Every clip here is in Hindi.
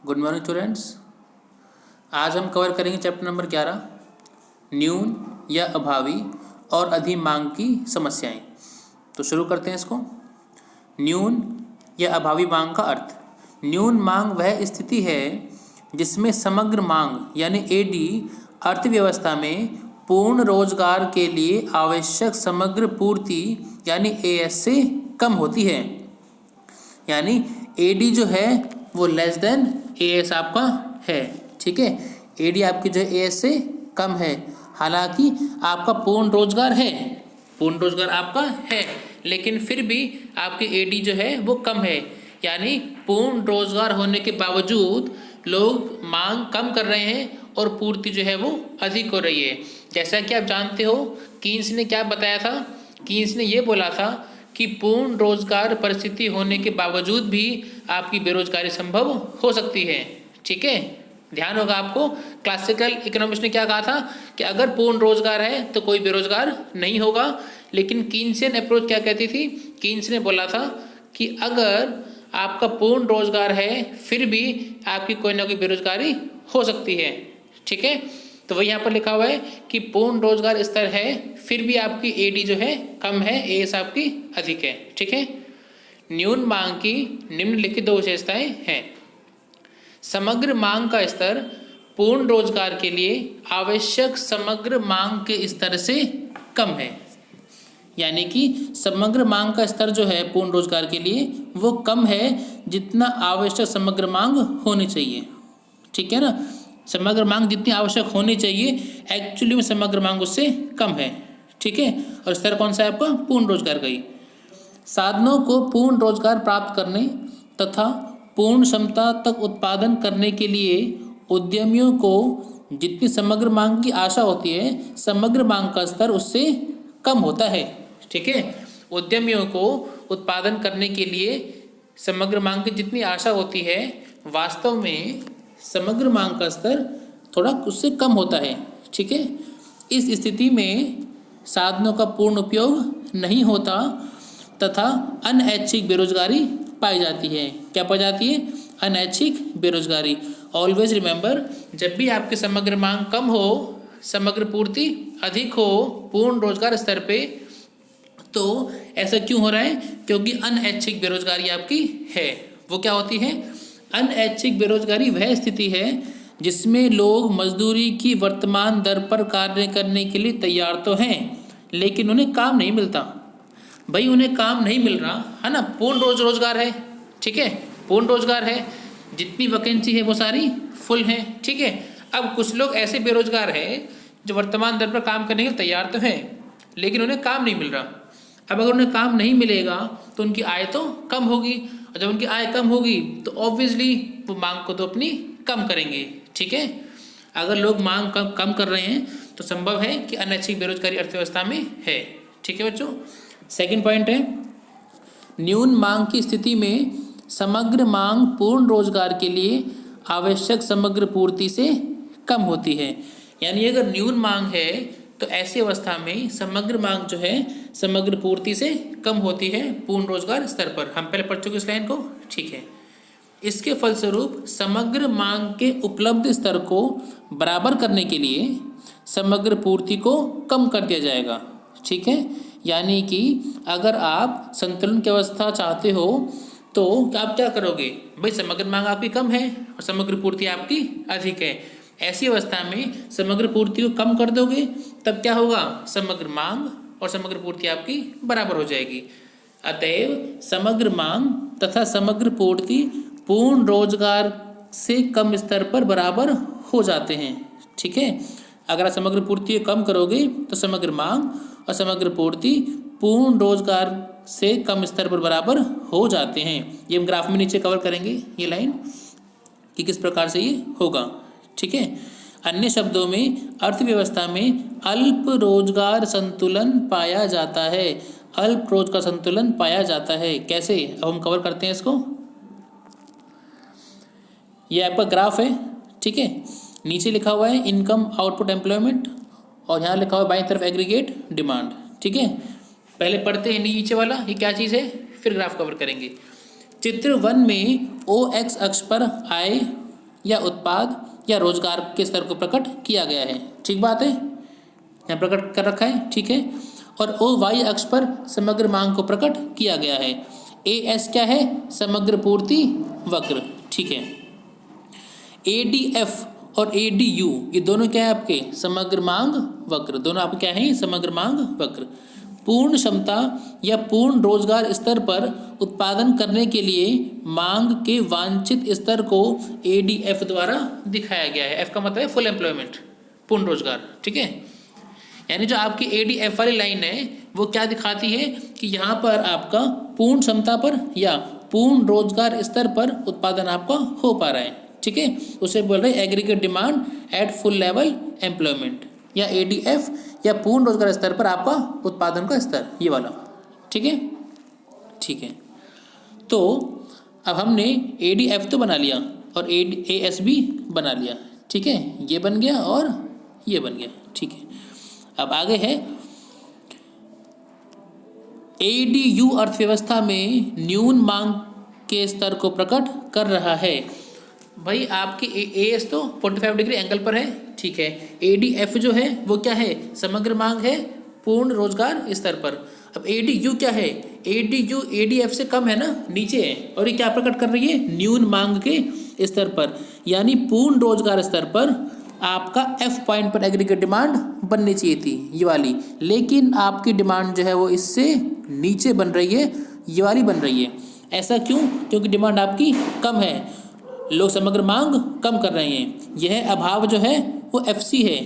Good morning students. आज हम कवर करेंगे चैप्टर नंबर 11, न्यून या अभावी और अधिमांग की समस्याएं। तो शुरू करते हैं इसको। न्यून या अभावी मांग का अर्थ। न्यून मांग वह स्थिति है जिसमें समग्र मांग यानी एडी अर्थव्यवस्था में पूर्ण रोजगार के लिए आवश्यक समग्र पूर्ति यानी एएस से कम होती है। यानी एडी जो है वो लेस देन एएस आपका है। ठीक है, एडी आपकी जो है एएस से कम है। हालांकि आपका पूर्ण रोजगार है, पूर्ण रोजगार आपका है, लेकिन फिर भी आपकी एडी जो है वो कम है। यानी पूर्ण रोजगार होने के बावजूद लोग मांग कम कर रहे हैं और पूर्ति जो है वो अधिक हो रही है। जैसा कि आप जानते हो, कीन्स ने क्या बताया था? कीन्स ने ये बोला था कि पूर्ण रोजगार परिस्थिति होने के बावजूद भी आपकी बेरोजगारी संभव हो सकती है। ठीक है, ध्यान होगा आपको। क्लासिकल इकोनॉमिक्स ने क्या कहा था कि अगर पूर्ण रोजगार है तो कोई बेरोजगार नहीं होगा, लेकिन कीन्सियन अप्रोच क्या कहती थी? कीन्स ने बोला था कि अगर आपका पूर्ण रोजगार है फिर भी आपकी कोई ना कोई बेरोजगारी हो सकती है। ठीक है, तो वही यहाँ पर लिखा हुआ है कि पूर्ण रोजगार स्तर है फिर भी आपकी एडी जो है कम है, एएस आपकी अधिक है। ठीक है, न्यून मांग की निम्नलिखित दो विशेषताएं हैं। समग्र मांग का स्तर पूर्ण रोजगार के लिए आवश्यक समग्र मांग के स्तर से कम है। यानी कि समग्र मांग का स्तर जो है पूर्ण रोजगार के लिए वो कम है जितना आवश्यक समग्र मांग होनी चाहिए। ठीक है ना, समग्र मांग जितनी आवश्यक होनी चाहिए एक्चुअली में समग्र मांग उससे कम है। ठीक है, और स्तर कौन सा है आपका? पूर्ण रोजगार का ही। साधनों को पूर्ण रोजगार प्राप्त करने तथा पूर्ण क्षमता तक उत्पादन करने के लिए उद्यमियों को जितनी समग्र मांग की आशा होती है समग्र मांग का स्तर उससे कम होता है। ठीक है, उद्यमियों को उत्पादन करने के लिए समग्र मांग की जितनी आशा होती है वास्तव में समग्र मांग का स्तर थोड़ा उससे कम होता है। ठीक है, इस स्थिति में साधनों का पूर्ण उपयोग नहीं होता तथा अनैच्छिक बेरोजगारी पाई जाती है। क्या पाई जाती है? अनैच्छिक बेरोजगारी। ऑलवेज रिमेंबर, जब भी आपकी समग्र मांग कम हो समग्र पूर्ति अधिक हो पूर्ण रोजगार स्तर पे, तो ऐसा क्यों हो रहा है? क्योंकि अनैच्छिक बेरोजगारी आपकी है। वो क्या होती है? अनैच्छिक बेरोजगारी वह स्थिति है जिसमें लोग मजदूरी की वर्तमान दर पर कार्य करने के लिए तैयार तो हैं लेकिन उन्हें काम नहीं मिलता। भाई उन्हें काम नहीं मिल रहा है ना, पूर्ण रोजगार है। ठीक है, पूर्ण रोजगार है, जितनी वैकेंसी है वो सारी फुल है। ठीक है, अब कुछ लोग ऐसे बेरोजगार हैं जो वर्तमान दर पर काम करने के लिए तैयार तो हैं लेकिन उन्हें काम नहीं मिल रहा। अब अगर उन्हें काम नहीं मिलेगा तो उनकी आय तो कम होगी, और जब उनकी आय कम होगी तो ऑब्वियसली वो मांग को तो अपनी कम करेंगे। ठीक है, अगर लोग मांग कम कर रहे हैं तो संभव है कि अनैच्छिक बेरोजगारी अर्थव्यवस्था में है। ठीक है बच्चों, सेकंड पॉइंट है न्यून मांग की स्थिति में समग्र मांग पूर्ण रोजगार के लिए आवश्यक समग्र पूर्ति से कम होती है। यानी अगर न्यून मांग है तो ऐसी अवस्था में समग्र मांग जो है समग्र पूर्ति से कम होती है पूर्ण रोजगार स्तर पर। हम पहले पढ़ चुके इस लाइन को। ठीक है, इसके फलस्वरूप समग्र मांग के उपलब्ध स्तर को बराबर करने के लिए समग्र पूर्ति को कम कर दिया जाएगा। ठीक है, यानी कि अगर आप संतुलन की अवस्था चाहते हो तो आप क्या करोगे? भाई समग्र मांग आपकी कम है और समग्र पूर्ति आपकी अधिक है। ऐसी अवस्था में समग्र पूर्ति को कम कर दोगे तब क्या होगा? समग्र मांग और समग्र पूर्ति आपकी बराबर हो जाएगी। अतएव समग्र मांग तथा समग्र पूर्ति पूर्ण रोजगार से कम स्तर पर बराबर हो जाते हैं। ठीक है, अगर आप समग्र पूर्ति को कम करोगे तो समग्र मांग और समग्र पूर्ति पूर्ण रोजगार से कम स्तर पर बराबर हो जाते हैं। ये हम ग्राफ में नीचे कवर करेंगे ये लाइन कि किस प्रकार से ये होगा। ठीक है, अन्य शब्दों में अर्थव्यवस्था में अल्प रोजगार संतुलन पाया जाता है। अल्प रोजगार संतुलन पाया जाता है कैसे? अब हम कवर करते हैं इसको। ये आपका ग्राफ है। ठीक है, नीचे लिखा हुआ है इनकम आउटपुट एम्प्लॉयमेंट और यहाँ लिखा हुआ है बाईं तरफ एग्रीगेट डिमांड। ठीक है, पहले पढ़ते हैं नीचे वाला ये क्या चीज़ है, फिर ग्राफ कवर करेंगे। चित्र 1 में OX अक्ष पर आय या उत्पाद या रोजगार के स्तर को प्रकट किया गया है। ठीक बात है, यहाँ प्रकट कर रखा है, ठीक है। और ओ वाई अक्ष पर समग्र मांग को प्रकट किया गया है। ए एस क्या है? समग्र पूर्ति वक्र, ठीक है। ए डी एफ और ए डी यू ये दोनों क्या है आपके? समग्र मांग वक्र। दोनों आपके क्या है? समग्र मांग वक्र। पूर्ण क्षमता या पूर्ण रोजगार स्तर पर उत्पादन करने के लिए मांग के वांछित स्तर को एडीएफ द्वारा दिखाया गया है। एफ का मतलब है फुल एम्प्लॉयमेंट, पूर्ण रोजगार, ठीक है। यानी जो आपकी एडीएफ वाली लाइन है वो क्या दिखाती है कि यहाँ पर आपका पूर्ण क्षमता पर या पूर्ण रोजगार स्तर पर उत्पादन आपका हो पा रहा है, ठीक है। उसे बोल रहे हैं aggregate demand at full level employment, या एडीएफ या पूर्ण रोजगार स्तर पर आपका उत्पादन का स्तर, ये वाला, ठीक है, ठीक है। तो अब हमने एडीएफ तो बना लिया और एएस भी बना लिया, ठीक है। ये बन गया और ये बन गया, ठीक है। अब आगे है एडीयू अर्थव्यवस्था में न्यून मांग के स्तर को प्रकट कर रहा है। भाई आपकी एएस तो 45 डिग्री एंगल पर है, ठीक है। एडीएफ जो है वो क्या है? समग्र मांग है पूर्ण रोजगार स्तर पर। अब एडीयू क्या है? एडीयू एडीएफ से कम है ना, नीचे है, और ये क्या प्रकट कर रही है? न्यून मांग के स्तर पर, यानी पूर्ण रोजगार स्तर पर आपका एफ पॉइंट पर एग्रीगेट डिमांड बननी चाहिए थी, ये वाली, लेकिन आपकी डिमांड जो है वो इससे नीचे बन रही है, ये वाली बन रही है। ऐसा क्यों? क्योंकि डिमांड आपकी कम है, लोग समग्र मांग कम कर रहे हैं। यह अभाव जो है वो एफसी है।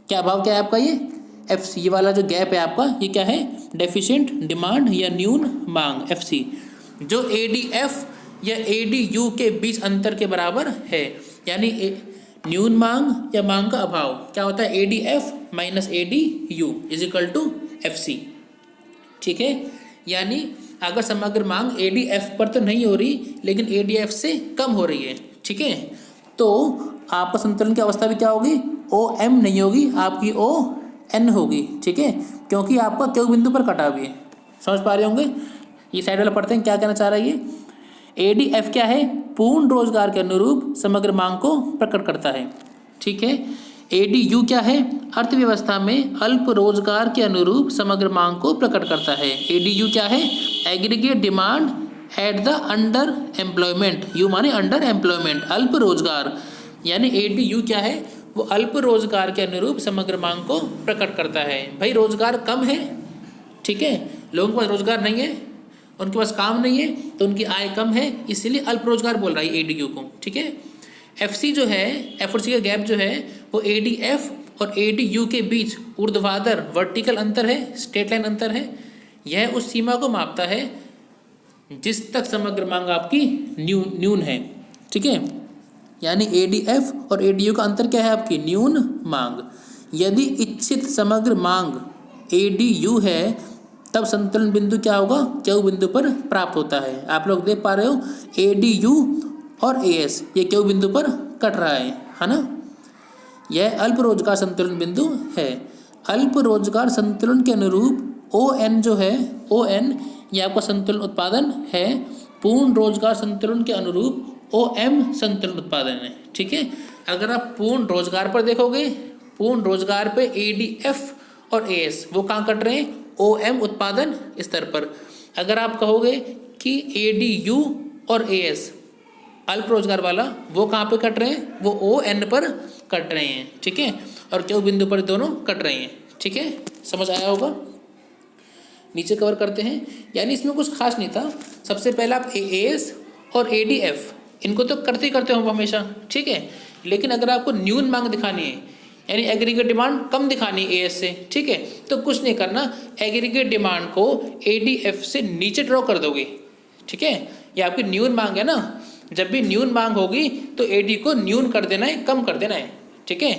क्या अभाव क्या है आपका? ये एफसी, ये वाला जो गैप है आपका, ये क्या है? डेफिशिएंट डिमांड या न्यून मांग, एफसी, जो एडीएफ या एडीयू के बीच अंतर के बराबर है। यानी न्यून मांग या मांग का अभाव क्या होता है? ADF minus ADU is equal to FC, ठीक है। यानी अगर समग्र मांग एडीएफ पर तो नहीं हो रही लेकिन एडीएफ से कम हो रही है, ठीक है, तो आपका संतुलन की अवस्था भी क्या होगी? ओ एम नहीं होगी, आपकी ओ एन होगी, ठीक है, क्योंकि आपका क्यू बिंदु पर कटा हुआ है। समझ पा रहे होंगे? ये साइड वाला पढ़ते हैं क्या कहना चाह रहा है ये। एडीएफ क्या है? पूर्ण रोजगार के अनुरूप समग्र मांग को प्रकट करता है, ठीक है। एडीयू क्या है? अर्थव्यवस्था में अल्प रोजगार के अनुरूप समग्र मांग को प्रकट करता है। एडीयू क्या है? Aggregate demand at the under employment, you माने अंडर एम्प्लॉयमेंट, अल्प रोजगार, यानी एडीयू क्या है? वो अल्प रोजगार के अनुरूप समग्र मांग को प्रकट करता है। भाई रोजगार कम है, ठीक है, लोगों के पास रोजगार नहीं है, उनके पास काम नहीं है, तो उनकी आय कम है, इसीलिए अल्प रोजगार बोल रहा है एडीयू को, ठीक है। एफसी जो है, एफ और सी का गैप जो है वो एडीएफ और एडीयू के बीच ऊर्ध्वाधर वर्टिकल अंतर है, स्ट्रेट लाइन अंतर है। यह उस सीमा को मापता है जिस तक समग्र मांग आपकी न्यून है, ठीक है। यानी एडीएफ और एडीयू का अंतर क्या है? आपकी न्यून मांग। यदि इच्छित समग्र मांग एडीयू है तब संतुलन बिंदु क्या होगा? क्यू बिंदु पर प्राप्त होता है। आप लोग देख पा रहे हो एडीयू और एएस ये क्यू बिंदु पर कट रहा है ना। यह अल्प रोजगार संतुलन बिंदु है। अल्प रोजगार संतुलन के अनुरूप ओ एन जो है, ओ एन ये आपका संतुलन उत्पादन है। पूर्ण रोजगार संतुलन के अनुरूप ओ एम संतुलन उत्पादन है, ठीक है। अगर आप पूर्ण रोजगार पर देखोगे, पूर्ण रोजगार पे एडीएफ और एएस वो कहाँ कट रहे हैं? ओ एम उत्पादन स्तर पर। अगर आप कहोगे कि एडीयू और एएस अल्प रोजगार वाला वो कहाँ पे कट रहे हैं? वो ओ एन पर कट रहे हैं, ठीक है, और क्यू बिंदु पर दोनों कट रहे हैं, ठीक है। समझ आया होगा? नीचे कवर करते हैं। यानी इसमें कुछ खास नहीं था। सबसे पहले आप एएस और एडीएफ इनको तो करते ही करते हो हमेशा, ठीक है, लेकिन अगर आपको न्यून मांग दिखानी है यानी एग्रीगेट डिमांड कम दिखानी है एएस से, ठीक है, तो कुछ नहीं करना, एग्रीगेट डिमांड को एडीएफ से नीचे ड्रॉ कर दोगे, ठीक है। ये आपकी न्यून मांग है ना, जब भी न्यून मांग होगी तो एडी को न्यून कर देना है, कम कर देना है, ठीक है।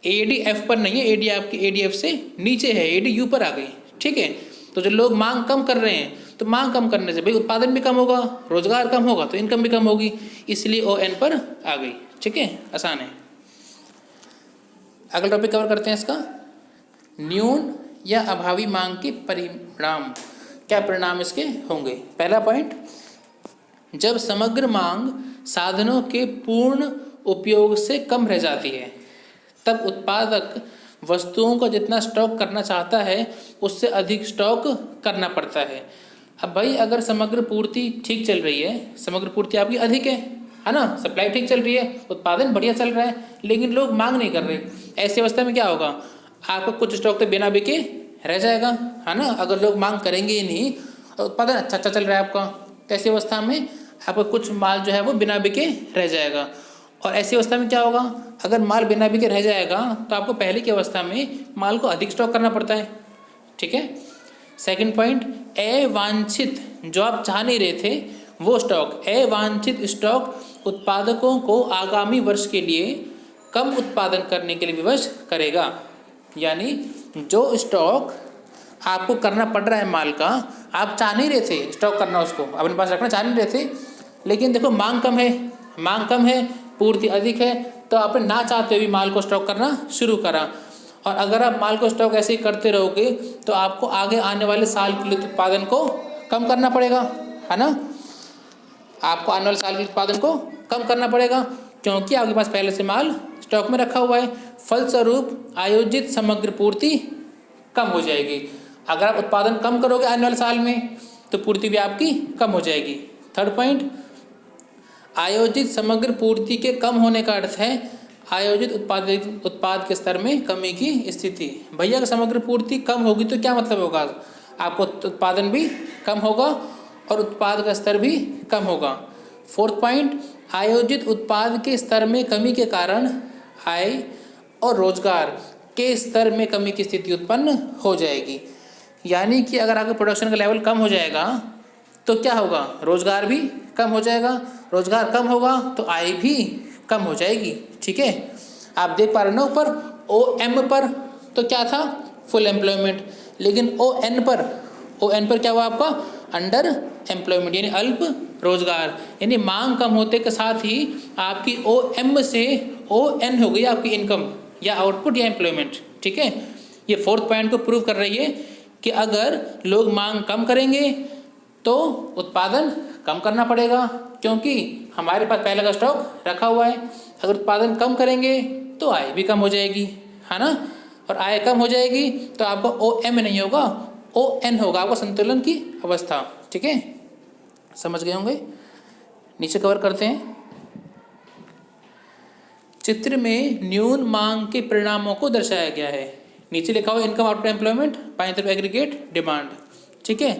एडीएफ पर नहीं है, एडी आपकी एडीएफ से नीचे है, एडीयू पर आ गई, ठीक है। तो जो लोग मांग कम कर रहे हैं तो मांग कम करने से भाई उत्पादन भी कम होगा, रोजगार कम होगा तो इनकम भी कम होगी, इसलिए ओ एन पर आ गई, ठीक है, आसान है। अगला टॉपिक कवर करते हैं इसका, न्यून या अभावी मांग के परिणाम। क्या परिणाम इसके होंगे? पहला पॉइंट, जब समग्र मांग साधनों के पूर्ण उपयोग से कम रह जाती है, तब उत्पादक वस्तुओं का जितना स्टॉक करना चाहता है उससे अधिक स्टॉक करना पड़ता है। अब भाई अगर समग्र पूर्ति ठीक चल रही है, समग्र पूर्ति आपकी अधिक है ना, सप्लाई ठीक चल रही है, उत्पादन बढ़िया चल रहा है, लेकिन लोग मांग नहीं कर रहे, ऐसी अवस्था में क्या होगा, आपका कुछ स्टॉक तो बिना बिके रह जाएगा, है ना। अगर लोग मांग करेंगे ही नहीं, उत्पादन अच्छा चल रहा है आपका, तो ऐसी अवस्था में आपका कुछ माल जो है वो बिना बिके रह जाएगा। और ऐसी अवस्था में क्या होगा, अगर माल बिना बिके रह जाएगा तो आपको पहले की अवस्था में माल को अधिक स्टॉक करना पड़ता है, ठीक है। सेकंड पॉइंट, अवांछित, जो आप चाह नहीं रहे थे वो स्टॉक, अवांछित स्टॉक उत्पादकों को आगामी वर्ष के लिए कम उत्पादन करने के लिए विवश करेगा। यानी जो स्टॉक आपको करना पड़ रहा है माल का, आप चाह नहीं रहे थे स्टॉक करना, उसको अपने पास रखना चाह नहीं रहे थे, लेकिन देखो मांग कम है, पूर्ति अधिक है, तो आपने ना चाहते हुए माल को स्टॉक करना शुरू करा। और अगर आप माल को स्टॉक ऐसे ही करते रहोगे तो आपको आगे आने वाले साल के लिए उत्पादन को कम करना पड़ेगा, है ना। आपको आने वाले साल के उत्पादन को कम करना पड़ेगा, क्योंकि आपके पास पहले से माल स्टॉक में रखा हुआ है। फलस्वरूप आयोजित समग्र पूर्ति कम हो जाएगी। अगर आप उत्पादन कम करोगे आने वाले साल में तो पूर्ति भी आपकी कम हो जाएगी। थर्ड पॉइंट, आयोजित समग्र पूर्ति के कम होने का अर्थ है आयोजित उत्पाद के स्तर में कमी की स्थिति। भैया अगर समग्र पूर्ति कम होगी तो क्या मतलब होगा, आपको उत्पादन भी कम होगा और उत्पाद का स्तर भी कम होगा। फोर्थ पॉइंट, आयोजित उत्पाद के स्तर में कमी के कारण आय और रोजगार के स्तर में कमी की स्थिति उत्पन्न हो जाएगी। यानी कि अगर आपका प्रोडक्शन का लेवल कम हो जाएगा तो क्या होगा, रोजगार भी कम हो जाएगा, रोजगार कम होगा तो आय भी कम हो जाएगी, ठीक है। आप देख पा रहे हो ना ऊपर OM पर तो क्या था, फुल एम्प्लॉयमेंट, लेकिन ON पर क्या हुआ आपका, अंडर एम्प्लॉयमेंट यानी अल्प रोजगार, यानी मांग कम होते के साथ ही आपकी OM से ON हो गई आपकी इनकम या आउटपुट या एम्प्लॉयमेंट, ठीक है। ये फोर्थ पॉइंट को प्रूव कर रही है कि अगर लोग मांग कम करेंगे तो उत्पादन कम करना पड़ेगा, क्योंकि हमारे पास पहले का स्टॉक रखा हुआ है। अगर उत्पादन कम करेंगे तो आय भी कम हो जाएगी, है ना। और आय कम हो जाएगी तो आपको OM नहीं होगा, ON होगा, आपको संतुलन की अवस्था, ठीक है। समझ गए होंगे। नीचे कवर करते हैं। चित्र में न्यून मांग के परिणामों को दर्शाया गया है। नीचे लिखा हुआ इनकम आउटपुट एम्प्लॉयमेंट, बाईं तरफ एग्रीगेट डिमांड, ठीक है।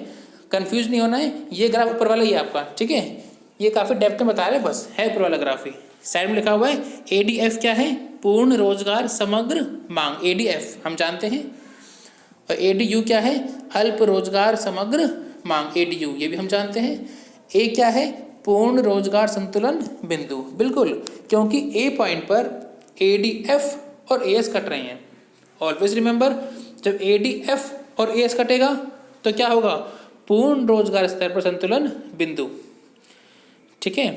कंफ्यूज नहीं होना है, ये ग्राफ ऊपर वाला ही आपका, ठीक है। ये काफ़ी डेप्थ में बता रहे हैं, बस है ऊपर वाला ग्राफ ही। साइड में लिखा हुआ है ADF क्या है, पूर्ण रोजगार समग्र मांग, ADF हम जानते हैं। और ADU क्या है, अल्प रोजगार समग्र मांग, ADU ये भी हम जानते हैं। A क्या है, पूर्ण रोजगार संतुलन बिंदु, बिल्कुल, क्योंकि A पॉइंट पर ADF और AS कट रहे हैं। ऑलवेज रिमेंबर, जब ADF और AS कटेगा तो क्या होगा, पूर्ण रोजगार स्तर पर संतुलन बिंदु, ठीक है।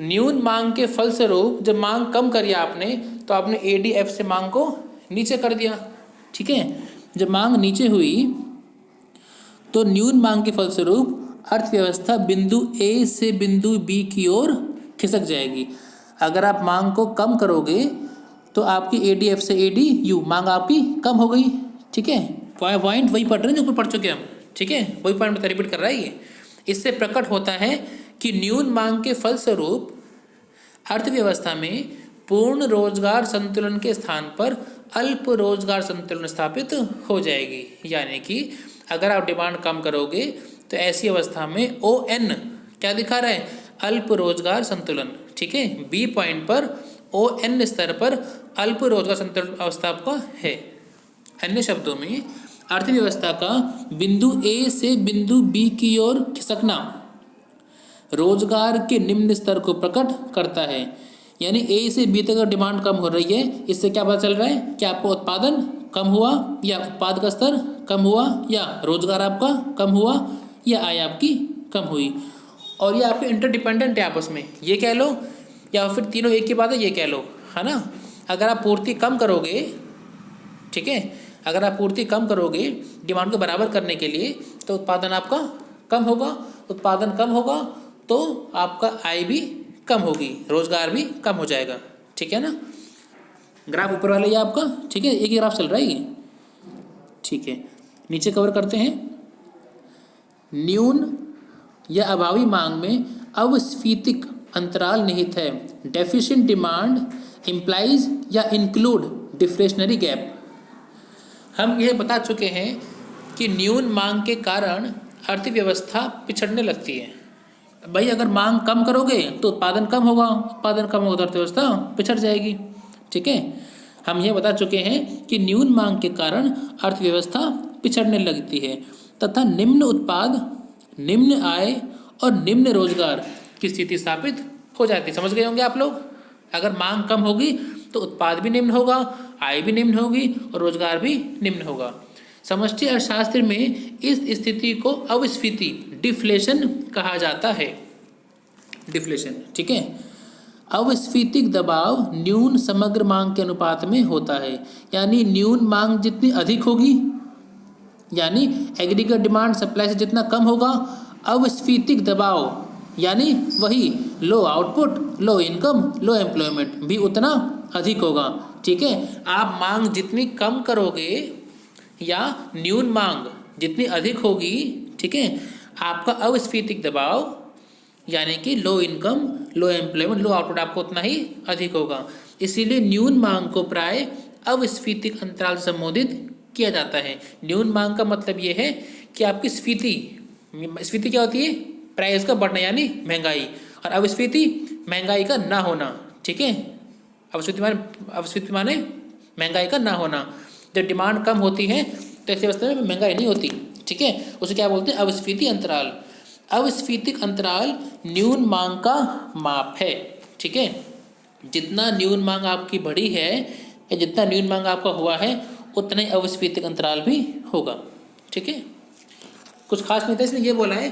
न्यून मांग के फलस्वरूप जब मांग कम करी आपने तो आपने ADF से मांग को नीचे कर दिया, ठीक है। जब मांग नीचे हुई तो न्यून मांग के फलस्वरूप अर्थव्यवस्था बिंदु A से बिंदु B की ओर खिसक जाएगी। अगर आप मांग को कम करोगे तो आपकी ADF से ADU मांग आपकी कम हो गई, ठीक है। पॉइंट वही पढ़ रहे हैं जो ऊपर पढ़ चुके हम, ठीक है, वही पॉइंट रिपीट कर रहा है ये। इससे प्रकट होता है कि न्यून मांग के फलस्वरूप अर्थव्यवस्था में पूर्ण रोजगार संतुलन के स्थान पर अल्प रोजगार संतुलन स्थापित हो जाएगी। यानी कि अगर आप डिमांड कम करोगे तो ऐसी अवस्था में ON क्या दिखा रहा है, अल्प रोजगार संतुलन, ठीक है। B पॉइंट पर ON स्तर पर अल्प रोजगार संतुलन अवस्था आपका है। अन्य शब्दों में अर्थव्यवस्था का बिंदु A से बिंदु B की ओर खिसकना रोजगार के निम्न स्तर को प्रकट करता है। यानी A से B तक डिमांड कम हो रही है, इससे क्या पता चल रहा है कि आपका उत्पादन कम हुआ या उत्पाद का स्तर कम हुआ या रोजगार आपका कम हुआ या आय आपकी कम हुई। और ये आपके इंटरडिपेंडेंट है आपस में, ये कह लो या फिर तीनों एक ही बात है ये कह लो, है ना। अगर आप पूर्ति कम करोगे, ठीक है, अगर आप पूर्ति कम करोगे डिमांड को बराबर करने के लिए तो उत्पादन आपका कम होगा, उत्पादन कम होगा तो आपका आय भी कम होगी, रोजगार भी कम हो जाएगा। ठीक है ना, ग्राफ ऊपर वाला ये आपका, ठीक है, एक ही ग्राफ चल रहा है ये। ठीक है, नीचे कवर करते हैं। न्यून या अभावी मांग में अविस्फीतिक अंतराल निहित है। डेफिशिएंट डिमांड इम्प्लाइज या इंक्लूड डिफ्लेशनरी गैप। हम यह बता चुके हैं कि न्यून मांग के कारण अर्थव्यवस्था पिछड़ने लगती है। भाई अगर मांग कम करोगे तो उत्पादन कम होगा, उत्पादन कम होगा तो अर्थव्यवस्था पिछड़ जाएगी। ठीक है, हम ये बता चुके हैं कि न्यून मांग के कारण अर्थव्यवस्था पिछड़ने लगती है तथा निम्न उत्पाद, निम्न आय और निम्न रोजगार की स्थिति स्थापित हो जाती है। समझ गए होंगे आप लोग। अगर मांग कम होगी तो उत्पाद भी निम्न होगा, आय भी निम्न होगी और रोजगार भी निम्न होगा। समष्टि अर्थशास्त्र में इस स्थिति को अविस्फीति, डिफ्लेशन कहा जाता है। डिफ्लेशन, ठीक है। अविस्फीतिक दबाव न्यून समग्र मांग के अनुपात में होता है। यानी न्यून मांग जितनी अधिक होगी, यानी एग्रीगेट डिमांड सप्लाई से जितना कम होगा, अविस्फीतिक दबाव यानी वही लो आउटपुट, लो इनकम, लो एम्प्लॉयमेंट भी उतना अधिक होगा। ठीक है, आप मांग जितनी कम करोगे या न्यून मांग जितनी अधिक होगी, ठीक है, आपका अविस्फीतिक दबाव यानी कि लो इनकम, लो एम्प्लॉयमेंट, लो आउटपुट आपको उतना ही अधिक होगा। इसीलिए न्यून मांग को प्राय अविस्फीतिक अंतराल से संबोधित किया जाता है। न्यून मांग का मतलब ये है कि आपकी स्फीति, स्फीति क्या होती है? प्राइस का बढ़ना यानी महंगाई, और अविस्फीति महंगाई का ना होना। ठीक है, अविस्फीति माने महंगाई का ना होना। जब डिमांड कम होती है तो ऐसी अवस्था में महंगाई नहीं होती। ठीक है, उसे क्या बोलते हैं? अविस्फीति अंतराल। अविस्फीतिक अंतराल न्यून मांग का माप है। ठीक है, जितना न्यून मांग आपकी बढ़ी है या जितना न्यून मांग आपका हुआ है उतना ही अविस्फीतिक अंतराल भी होगा। ठीक है, कुछ खास नहीं था, इसलिए ये बोला है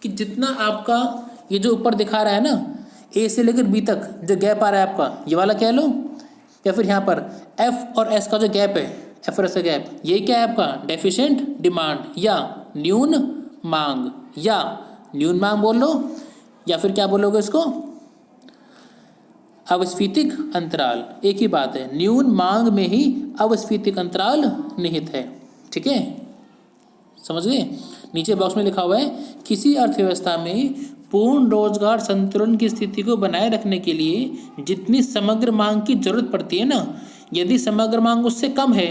कि जितना आपका ये जो ऊपर दिखा रहा है ना, ए से लेकर बी तक जो गैप आ रहा है आपका, ये वाला कह लो, या फिर यहाँ पर एफ और एस का जो गैप है, एफ और एस का गैप, ये क्या है आपका? डेफिशिएंट डिमांड या न्यून मांग, या न्यून मांग बोल लो या फिर क्या बोलोगे इसको? अविस्फीतिक अंतराल। एक ही बात है, न्यून मांग में ही अविस्फीतिक अंतराल निहित है। ठीक है, समझ गए? नीचे बॉक्स में लिखा हुआ है, किसी अर्थव्यवस्था में पूर्ण रोजगार संतुलन की स्थिति को बनाए रखने के लिए जितनी समग्र मांग की जरूरत पड़ती है ना, यदि समग्र मांग उससे कम है,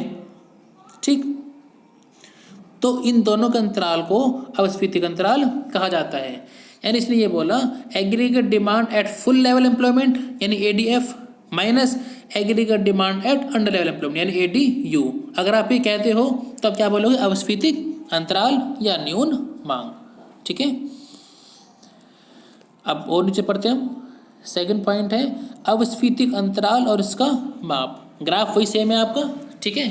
ठीक, तो इन दोनों के अंतराल को अविस्फीतिक अंतराल कहा जाता है। यानी इसने ये बोला, aggregate demand at full level employment यानी ADF minus aggregate demand at under level employment यानी एडीयू। अगर आप ये कहते हो तो आप क्या बोलोगे? अविस्फीतिक अंतराल या न्यून मांग। ठीक है, अब और नीचे पढ़ते हैं हम। सेकंड पॉइंट है अविस्फीतिक अंतराल और इसका माप। ग्राफ वही सेम है आपका। ठीक है,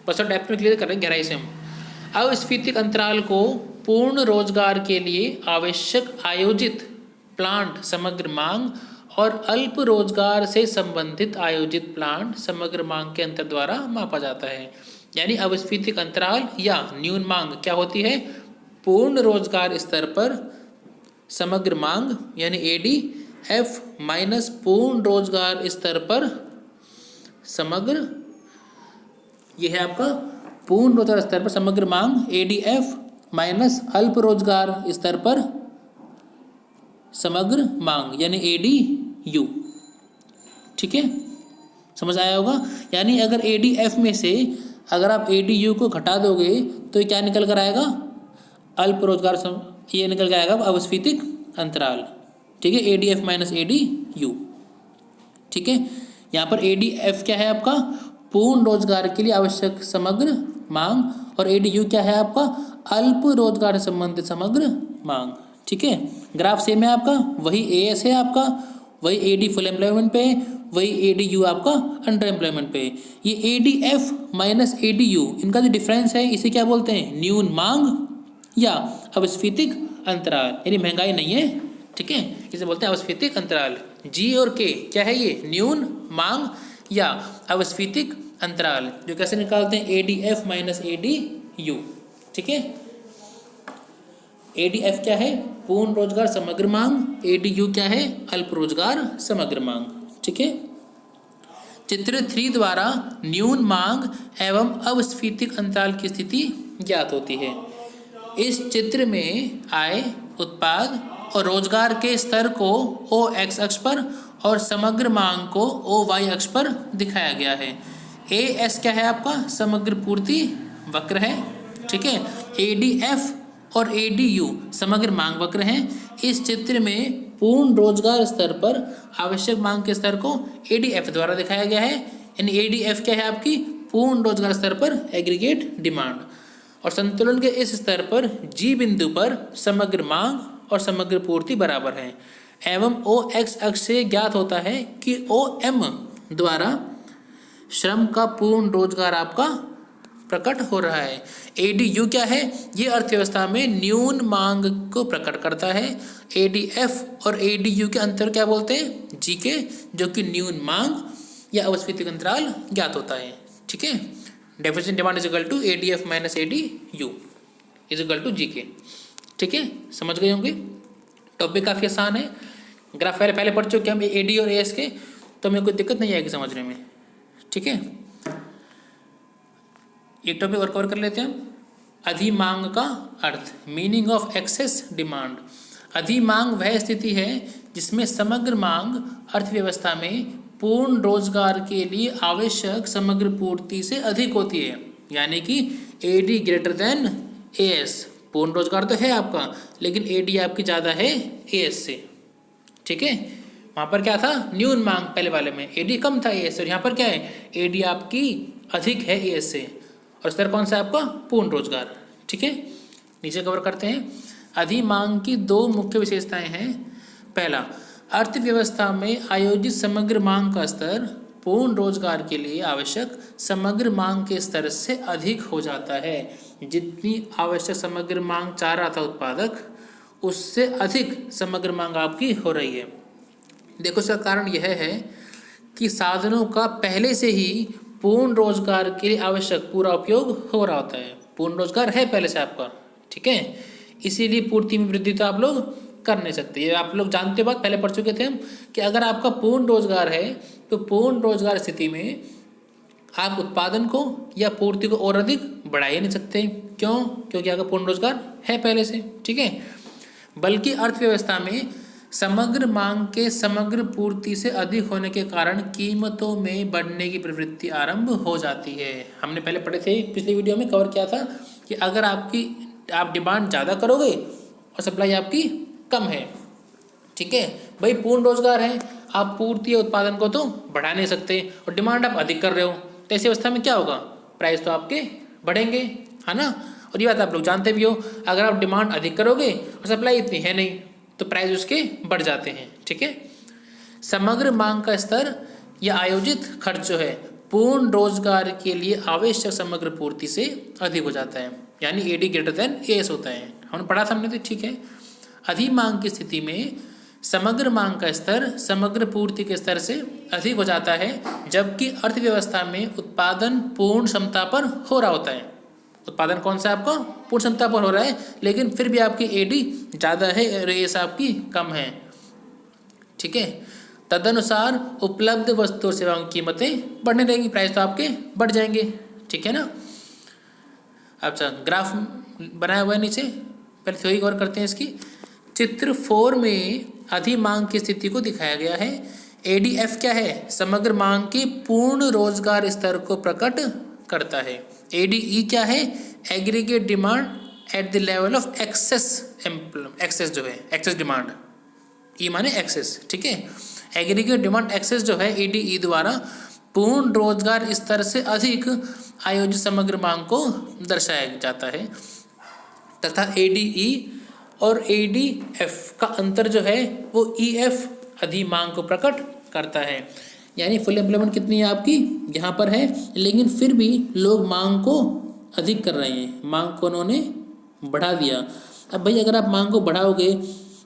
परसेंट डेप्थ में क्लियर कर रहे हैं गहराई से हम। अविस्फीतिक अंतराल को पूर्ण रोजगार के लिए आवश्यक आयोजित प्लांट समग्र मांग और अल्प रोजगार से संबंधित आयोजित प्लांट समग्र मांग के अंतर द्वारा मापा जाता है। यानी अविस्फीतिक अंतराल या न्यून मांग क्या होती है? पूर्ण रोजगार स्तर पर समग्र मांग यानी एडीएफ माइनस पूर्ण रोजगार स्तर पर समग्र, यह है आपका पूर्ण रोजगार स्तर पर समग्र मांग एडीएफ माइनस अल्प रोजगार स्तर पर समग्र मांग यानी एडीयू। ठीक है, समझ आया होगा? यानी अगर एडीएफ में से अगर आप एडीयू को घटा दोगे तो ये क्या निकल कर आएगा? अल्प रोजगार ये निकल कर आएगा अविस्फीतिक अंतराल। ठीक है, एडीएफ माइनस एडीयू। ठीक है, यहाँ पर एडीएफ क्या है आपका? पूर्ण रोजगार के लिए आवश्यक समग्र मांग, और एडीयू क्या है आपका? अल्प रोजगार से संबंधित समग्र मांग। ठीक है, ग्राफ सेम है आपका, वही एएस है आपका, वही एडी फुल एम्प्लॉयमेंट पे, वही एडीयू आपका अंडर एम्प्लॉयमेंट पे। ये एडीएफ माइनस एडीयू इनका जो डिफरेंस है इसे क्या बोलते हैं? न्यून मांग या अविस्फीतिक अंतराल, यानी महंगाई नहीं है। ठीक है, इसे बोलते हैं अविस्फीतिक अंतराल। जी और के क्या है? ये न्यून मांग या अविस्फीतिक अंतराल, जो कैसे निकालते हैं? ADF minus ADU. ठीक है, ADF क्या है? पूर्ण रोजगार समग्र मांग। ADU क्या है? अल्प रोजगार समग्र मांग। ठीक है। चित्र 3 द्वारा न्यून मांग एवं अपस्फीतिक अंतराल की स्थिति ज्ञात होती है। इस चित्र में आय, उत्पाद और रोजगार के स्तर को OX अक्ष पर और समग्र मांग को OY अक्ष पर दिखाया गया है। AS क्या है आपका? समग्र पूर्ति वक्र है। ठीक है। ADF और ADU समग्र मांग वक्र हैं। इस चित्र में पूर्ण रोजगार स्तर पर आवश्यक मांग के स्तर को ADF द्वारा दिखाया गया है। यानी ADF क्या है आपकी? पूर्ण रोजगार स्तर पर एग्रीगेट डिमांड। और संतुलन के इस स्तर पर G बिंदु पर समग्र मांग और समग्र पूर्ति बराबर है एवं OX अक्ष से ज्ञात होता है कि OM द्वारा श्रम का पूर्ण रोजगार आपका प्रकट हो रहा है। ADU क्या है? ये अर्थव्यवस्था में न्यून मांग को प्रकट करता है। ADF और ADU के अंतर क्या बोलते हैं? G के, जो कि न्यून मांग या अपस्फीतिक अंतराल ज्ञात होता है। ठीक है। Deficit demand is equal to ADF minus ADU is equal to G के। ठीक है, समझ गए होंगे। टॉपिक काफ़ी आसान है। ग्राफ पहले पढ़ चुके हम AD और AS के, तो हमें कोई दिक्कत नहीं आएगी समझने में। ठीक है, एक टॉपिक और कवर कर लेते हैं हम। अधिमांग का अर्थ, मीनिंग ऑफ एक्सेस डिमांड। अधिमांग वह स्थिति है जिसमें समग्र मांग अर्थव्यवस्था में पूर्ण रोजगार के लिए आवश्यक समग्र पूर्ति से अधिक होती है। यानी कि AD ग्रेटर देन AS। पूर्ण रोजगार तो है आपका, लेकिन AD आपकी ज़्यादा है AS से। ठीक है, वहाँ पर क्या था? न्यून मांग पहले वाले में, AD कम था AS से, और यहाँ पर क्या है? AD आपकी अधिक है AS से। और स्तर कौन सा है आपका? पूर्ण रोजगार। ठीक है, नीचे कवर करते हैं। अधिमांग की दो मुख्य विशेषताएं हैं। पहला, अर्थव्यवस्था में आयोजित समग्र मांग का स्तर पूर्ण रोजगार के लिए आवश्यक समग्र मांग के स्तर से अधिक हो जाता है। जितनी आवश्यक समग्र मांग चाह रहा था उत्पादक, उससे अधिक समग्र मांग आपकी हो रही है। देखो, इसका कारण यह है कि साधनों का पहले से ही पूर्ण रोजगार के लिए आवश्यक पूरा उपयोग हो रहा होता है। पूर्ण रोजगार है पहले से आपका। ठीक है, इसीलिए पूर्ति में वृद्धि तो आप लोग कर नहीं सकते। ये आप लोग जानते बात, पहले पढ़ चुके थे हम, कि अगर आपका पूर्ण रोजगार है तो पूर्ण रोजगार स्थिति में आप उत्पादन को या पूर्ति को और अधिक बढ़ा ही नहीं सकते। क्यों? क्योंकि आपका पूर्ण रोजगार है पहले से। ठीक है, बल्कि अर्थव्यवस्था में समग्र मांग के समग्र पूर्ति से अधिक होने के कारण कीमतों में बढ़ने की प्रवृत्ति आरंभ हो जाती है। हमने पहले पढ़े थे, पिछली वीडियो में कवर किया था कि अगर आप डिमांड ज़्यादा करोगे और सप्लाई आपकी कम है, ठीक है भाई, पूर्ण रोजगार है, आप पूर्ति या उत्पादन को तो बढ़ा नहीं सकते और डिमांड आप अधिक कर रहे हो, तो ऐसी अवस्था में क्या होगा? प्राइस तो आपके बढ़ेंगे, है ना। और ये बात आप लोग जानते भी हो, अगर आप डिमांड अधिक करोगे और सप्लाई इतनी है नहीं, तो प्राइस उसके बढ़ जाते हैं। ठीक है, समग्र मांग का स्तर या आयोजित खर्च जो है पूर्ण रोजगार के लिए आवश्यक समग्र पूर्ति से अधिक हो जाता है। यानी AD ग्रेटर देन AS होता है। हमने पढ़ा था, हमने तो ठीक है। अधिमांग की स्थिति में समग्र मांग का स्तर समग्र पूर्ति के स्तर से अधिक हो जाता है, जबकि अर्थव्यवस्था में उत्पादन पूर्ण क्षमता पर हो रहा होता है। उत्पादन कौन सा आपका? पूर्ण क्षमता पर हो रहा है, लेकिन फिर भी आपकी AD ज़्यादा है और AS आपकी कम है। ठीक है, तदनुसार उपलब्ध वस्तु और सेवाओं की कीमतें बढ़ने रहेंगी, प्राइस तो आपके बढ़ जाएंगे। ठीक है ना। अच्छा, ग्राफ बनाया हुआ है नीचे, पहले थ्योरी कवर करते हैं इसकी। चित्र 4 में अधिमांग की स्थिति को दिखाया गया है। ADF क्या है? समग्र मांग के पूर्ण रोजगार स्तर को प्रकट करता है। ADE क्या है? Aggregate demand at the level of excess जो है, एक्सेस डिमांड, E माने एक्सेस। ठीक है, एग्रीगेट डिमांड एक्सेस जो है ADE द्वारा पूर्ण रोजगार स्तर से अधिक आयोजित समग्र मांग को दर्शाया जाता है, तथा ADE और ADF का अंतर जो है वो EF अधिमांग को प्रकट करता है। यानी फुल एम्प्लॉयमेंट कितनी है आपकी? यहाँ पर है, लेकिन फिर भी लोग मांग को अधिक कर रहे हैं, मांग को उन्होंने बढ़ा दिया। अब भाई, अगर आप मांग को बढ़ाओगे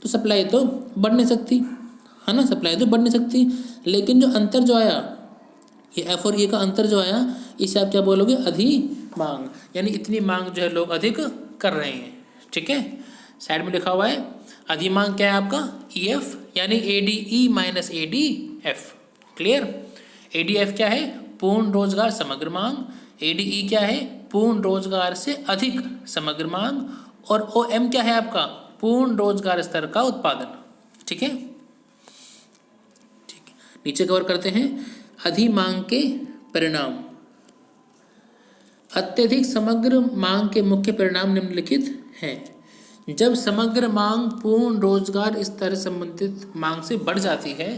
तो सप्लाई तो बढ़ नहीं सकती, है ना, सप्लाई तो बढ़ नहीं सकती। लेकिन जो अंतर जो आया, ये F और E का अंतर जो आया, इसे आप क्या बोलोगे? अधिमांग। यानी इतनी मांग जो है लोग अधिक कर रहे हैं। ठीक है, साइड में लिखा हुआ है अधिमांग क्या है आपका EF, यानी ADE minus ADF। Clear? ADF क्या है? पूर्ण रोजगार समग्र मांग। ADE क्या है? पूर्ण रोजगार से अधिक समग्र मांग। और OM क्या है आपका? पूर्ण रोजगार स्तर का उत्पादन। ठीक है, ठीक है। नीचे कवर करते हैं अधिमांग के परिणाम। अत्यधिक समग्र मांग के मुख्य परिणाम निम्नलिखित हैं। जब समग्र मांग पूर्ण रोजगार स्तर संबंधित मांग से बढ़ जाती है,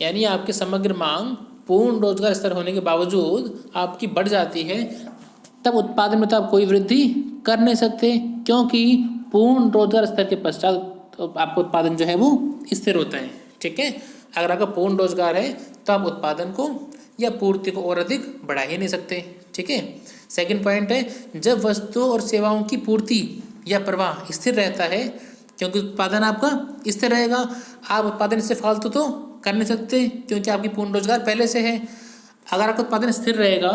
यानी आपके समग्र मांग पूर्ण रोजगार स्तर होने के बावजूद आपकी बढ़ जाती है, तब उत्पादन में तो आप कोई वृद्धि कर नहीं सकते, क्योंकि पूर्ण रोजगार स्तर के पश्चात तो आपका उत्पादन जो है वो स्थिर होता है। ठीक है, अगर आपका पूर्ण रोजगार है तो आप उत्पादन को या पूर्ति को और अधिक बढ़ा ही नहीं सकते। ठीक है, सेकंड पॉइंट है, जब वस्तुओं और सेवाओं की पूर्ति या प्रवाह स्थिर रहता है, क्योंकि उत्पादन आपका स्थिर रहेगा, आप उत्पादन से फालतू तो कर नहीं सकते, क्योंकि आपकी पूर्ण रोजगार पहले से है। अगर आपका उत्पादन स्थिर रहेगा,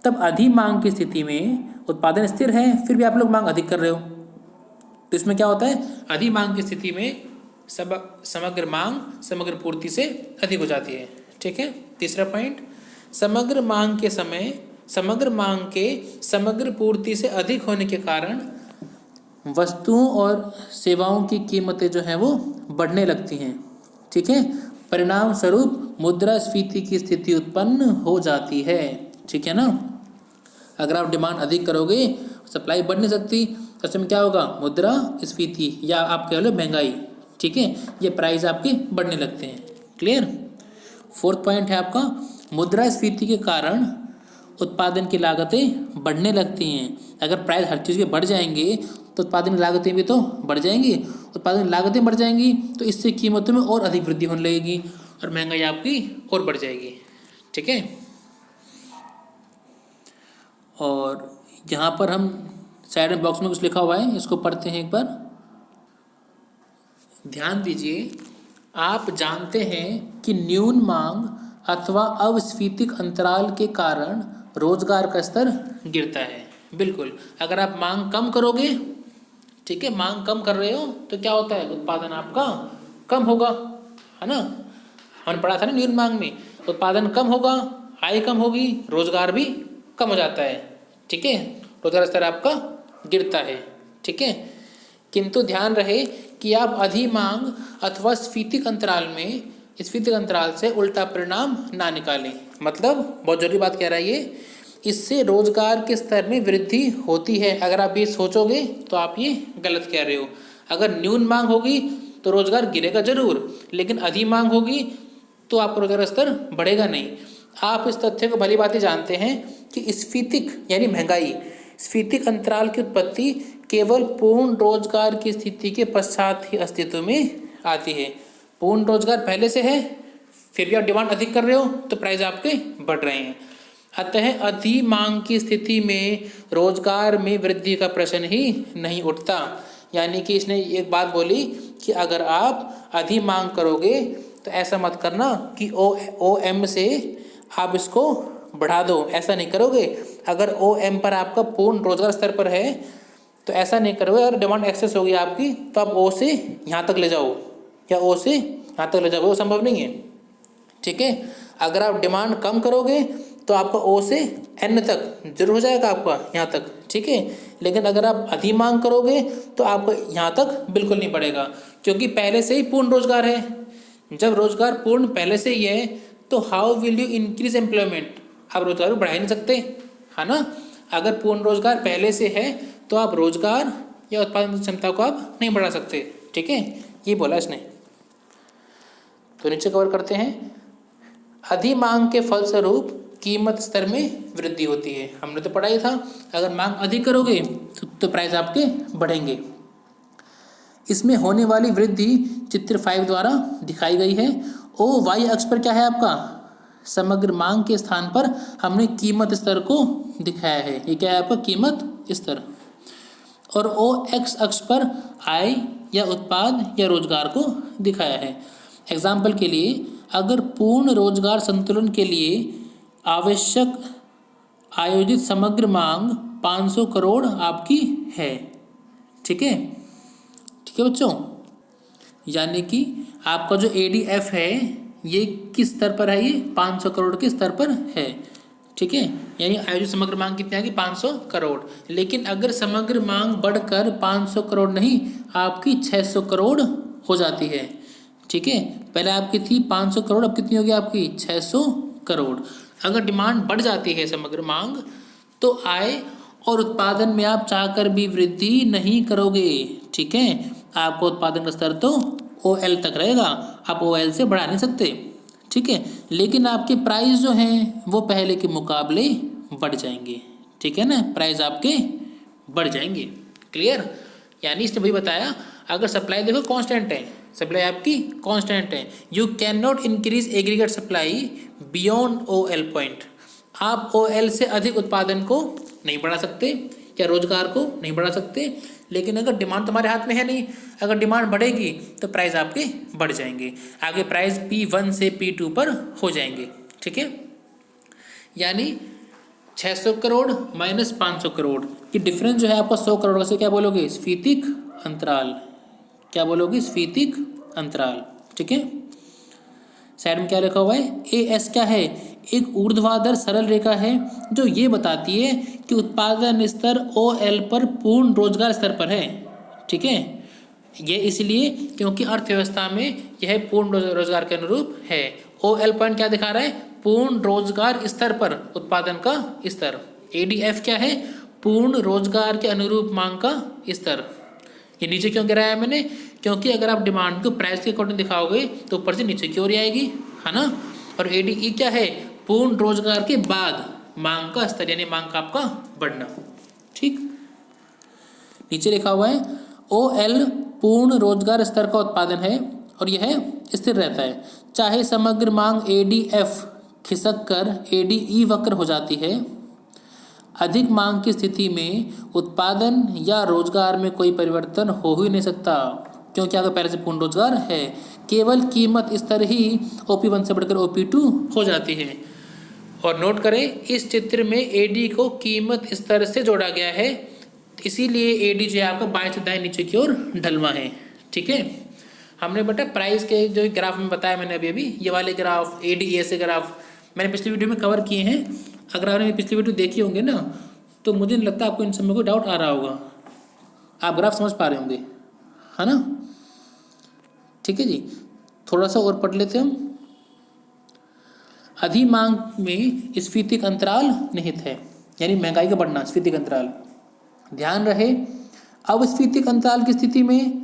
तब अधिमांग की स्थिति में उत्पादन स्थिर है, फिर भी आप लोग मांग अधिक कर रहे हो, तो इसमें क्या होता है? अधिमांग की स्थिति में समग्र मांग समग्र पूर्ति से अधिक हो जाती है। ठीक है, तीसरा पॉइंट, समग्र मांग के समय समग्र मांग के समग्र पूर्ति से अधिक होने के कारण वस्तुओं और सेवाओं की कीमतें जो हैं वो बढ़ने लगती हैं। ठीक है, परिणाम स्वरूप मुद्रास्फीति की स्थिति उत्पन्न हो जाती है। ठीक है ना, अगर आप डिमांड अधिक करोगे, सप्लाई बढ़ नहीं सकती, तो उसमें क्या होगा? मुद्रास्फीति या आप कह लो महंगाई। ठीक है, ये प्राइस आपके बढ़ने लगते हैं। क्लियर? फोर्थ पॉइंट है आपका, मुद्रास्फीति के कारण उत्पादन की लागतें बढ़ने लगती हैं। अगर प्राइस हर चीज़ के बढ़ जाएंगे तो उत्पादन की लागतें भी तो बढ़ जाएंगी, उत्पादन की लागतें बढ़ जाएंगी तो इससे कीमतों में और अधिक वृद्धि होने लगेगी और महंगाई आपकी और बढ़ जाएगी। ठीक है, और यहाँ पर हम साइड में बॉक्स में कुछ लिखा हुआ है, इसको पढ़ते हैं एक बार। ध्यान दीजिए, आप जानते हैं कि न्यून मांग अथवा अवस्फीतिक अंतराल के कारण रोजगार का स्तर गिरता है। बिल्कुल, अगर आप मांग कम करोगे, ठीक है, मांग कम कर रहे हो तो क्या होता है? उत्पादन आपका कम होगा, है ना। हमने पढ़ा था ना, न्यून मांग में उत्पादन कम होगा, आय कम होगी, रोजगार भी कम हो जाता है। ठीक है, रोजगार स्तर आपका गिरता है। ठीक है, किंतु ध्यान रहे कि आप अधिमांग अथवा स्फीतिक अंतराल में स्फीतिक अंतराल से उल्टा परिणाम ना निकालें। मतलब बहुत जरूरी बात कह रहा है ये, इससे रोजगार के स्तर में वृद्धि होती है। अगर आप ये सोचोगे तो आप ये गलत कह रहे हो। अगर न्यून मांग होगी तो रोजगार गिरेगा जरूर, लेकिन अधिमांग होगी तो आपका रोजगार स्तर बढ़ेगा नहीं। आप इस तथ्य को भली भांति जानते हैं कि स्फीतिक यानी महंगाई स्फीतिक अंतराल की उत्पत्ति केवल पूर्ण रोजगार की स्थिति के पश्चात ही अस्तित्व में आती है। पूर्ण रोजगार पहले से है, फिर भी आप डिमांड अधिक कर रहे हो तो प्राइस आपके बढ़ रहे हैं। अतः अधिमांग की स्थिति में रोजगार में वृद्धि का प्रश्न ही नहीं उठता। यानी कि इसने एक बात बोली कि अगर आप अधिमांग करोगे तो ऐसा मत करना कि OM से आप इसको बढ़ा दो, ऐसा नहीं करोगे। अगर OM पर आपका पूर्ण रोजगार स्तर पर है तो ऐसा नहीं करोगे। अगर डिमांड एक्सेस होगी आपकी तो आप O से यहाँ तक ले जाओ या O से यहाँ तक ले जाओ, वो संभव नहीं है। ठीक है, अगर आप डिमांड कम करोगे तो आपका O से N तक जरूर हो जाएगा आपका यहाँ तक। ठीक है, लेकिन अगर आप अधिमांग करोगे तो आपका यहाँ तक बिल्कुल नहीं बढ़ेगा, क्योंकि पहले से ही पूर्ण रोजगार है। जब रोजगार पूर्ण पहले से ही है तो how will you increase employment? आप रोजगार को बढ़ा ही नहीं सकते, है ना। अगर पूर्ण रोजगार पहले से है तो आप रोजगार या उत्पादन क्षमता को आप नहीं बढ़ा सकते। ठीक है, ये बोला इसने। तो नीचे कवर करते हैं, अधिमांग के फलस्वरूप कीमत स्तर में वृद्धि होती है। हमने तो पढ़ा ही था, अगर मांग अधिक करोगे तो प्राइस आपके बढ़ेंगे। इसमें होने वाली वृद्धि चित्र 5 द्वारा दिखाई गई है। OY अक्ष पर क्या है आपका? समग्र मांग के स्थान पर हमने कीमत स्तर को दिखाया है। ये क्या है आपका? कीमत स्तर। और OX अक्ष पर आय या उत्पाद या रोजगार को दिखाया है। एग्जाम्पल के लिए, अगर पूर्ण रोजगार संतुलन के लिए आवश्यक आयोजित समग्र मांग 500 करोड़ आपकी है, ठीक है, ठीक है बच्चों। यानी कि आपका जो ADF है ये किस स्तर पर है, ये 500 करोड़ के स्तर पर है, ठीक है। यानी आयोजित समग्र मांग कितनी आएगी, 500 करोड़। लेकिन अगर समग्र मांग बढ़कर 500 करोड़ नहीं, आपकी 600 करोड़ हो जाती है, ठीक है। पहले आपकी थी 500 करोड़, अब कितनी होगी आपकी 600 करोड़। अगर डिमांड बढ़ जाती है समग्र मांग, तो आय और उत्पादन में आप चाहकर भी वृद्धि नहीं करोगे, ठीक है। आपका उत्पादन का स्तर तो OL तक रहेगा, आप OL से बढ़ा नहीं सकते, ठीक है। लेकिन आपके प्राइस जो हैं वो पहले के मुकाबले बढ़ जाएंगे, ठीक है ना, प्राइस आपके बढ़ जाएंगे। क्लियर। यानी इसने भी बताया अगर सप्लाई देखो कांस्टेंट है, सप्लाई आपकी कांस्टेंट है, you can not increase aggregate supply beyond OL point. आप OL से अधिक उत्पादन को नहीं बढ़ा सकते या रोजगार को नहीं बढ़ा सकते। लेकिन अगर डिमांड तुम्हारे हाथ में है नहीं, अगर डिमांड बढ़ेगी तो प्राइस आपके बढ़ जाएंगे, आगे प्राइस P1 से P2 पर हो जाएंगे, ठीक है। यानी 600 करोड़ माइनस 500 करोड़ की डिफरेंस जो है आपका 100 करोड़ से क्या बोलोगे, स्फीतिक अंतराल। क्या बोलोगे, स्फीतिक अंतराल, ठीक है। साइड में क्या लिखा हुआ है, AS क्या है, एक ऊर्ध्वाधर सरल रेखा है जो ये बताती है कि उत्पादन स्तर OL पर पूर्ण रोजगार स्तर पर है, ठीक है। ये इसलिए क्योंकि अर्थव्यवस्था में यह पूर्ण रोजगार के अनुरूप है। OL पॉइंट क्या दिखा रहा है, पूर्ण रोजगार स्तर पर उत्पादन का स्तर। ADF क्या है, पूर्ण रोजगार के अनुरूप मांग का स्तर। ये नीचे क्यों गिराया मैंने, क्योंकि अगर आप डिमांड को प्राइस के अकॉर्डिंग दिखाओगे तो ऊपर से नीचे की ओर आएगी, है ना। और ADE क्या है, पूर्ण रोजगार के बाद मांग का स्तर, यानी मांग का आपका बढ़ना, ठीक। नीचे लिखा हुआ है OL पूर्ण रोजगार स्तर का उत्पादन है और यह स्थिर रहता है, चाहे समग्र मांग ADF खिसक कर ADE वक्र हो जाती है। अधिक मांग की स्थिति में उत्पादन या रोजगार में कोई परिवर्तन हो ही नहीं सकता, क्योंकि अगर पहले से पूर्ण रोजगार है, केवल कीमत स्तर ही OP1 से बढ़कर OP2 हो जाती है। और नोट करें इस चित्र में AD को कीमत स्तर से जोड़ा गया है, इसीलिए AD जो है आपका बाएं से दाएं नीचे की ओर ढलवा है, ठीक है। हमने बेटा प्राइस के जो ग्राफ में बताया मैंने अभी ये वाले ग्राफ ADS ग्राफ मैंने पिछली वीडियो में कवर किए हैं। अगर आपने पिछली वीडियो देखी होंगे ना, तो मुझे नहीं लगता आपको इन सब में कोई डाउट आ रहा होगा, आप ग्राफ समझ पा रहे होंगे, है ना। ठीक है जी, थोड़ा सा और पढ़ लेते हम। अधिमांग में स्फीतिक अंतराल निहित है, यानी महंगाई का बढ़ना, स्फीतिक अंतराल। ध्यान रहे अब स्फीतिक अंतराल की स्थिति में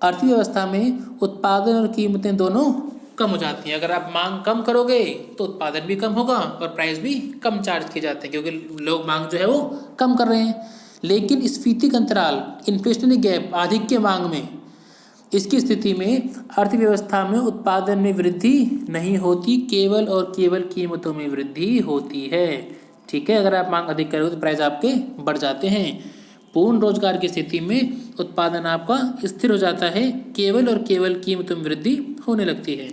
अर्थव्यवस्था में उत्पादन और कीमतें दोनों कम हो जाती हैं। अगर आप मांग कम करोगे तो उत्पादन भी कम होगा और प्राइस भी कम चार्ज किए जाते हैं, क्योंकि लोग मांग जो है वो कम कर रहे हैं। लेकिन स्फीतिक अंतराल, इन्फ्लेशनरी गैप, आधिक्य मांग में, इसकी स्थिति में अर्थव्यवस्था में उत्पादन में वृद्धि नहीं होती, केवल और केवल कीमतों में वृद्धि होती है, ठीक है। अगर आप मांग अधिक करोगे तो प्राइस आपके बढ़ जाते हैं। पूर्ण रोजगार की स्थिति में उत्पादन आपका स्थिर हो जाता है, केवल और केवल कीमतों में वृद्धि होने लगती है।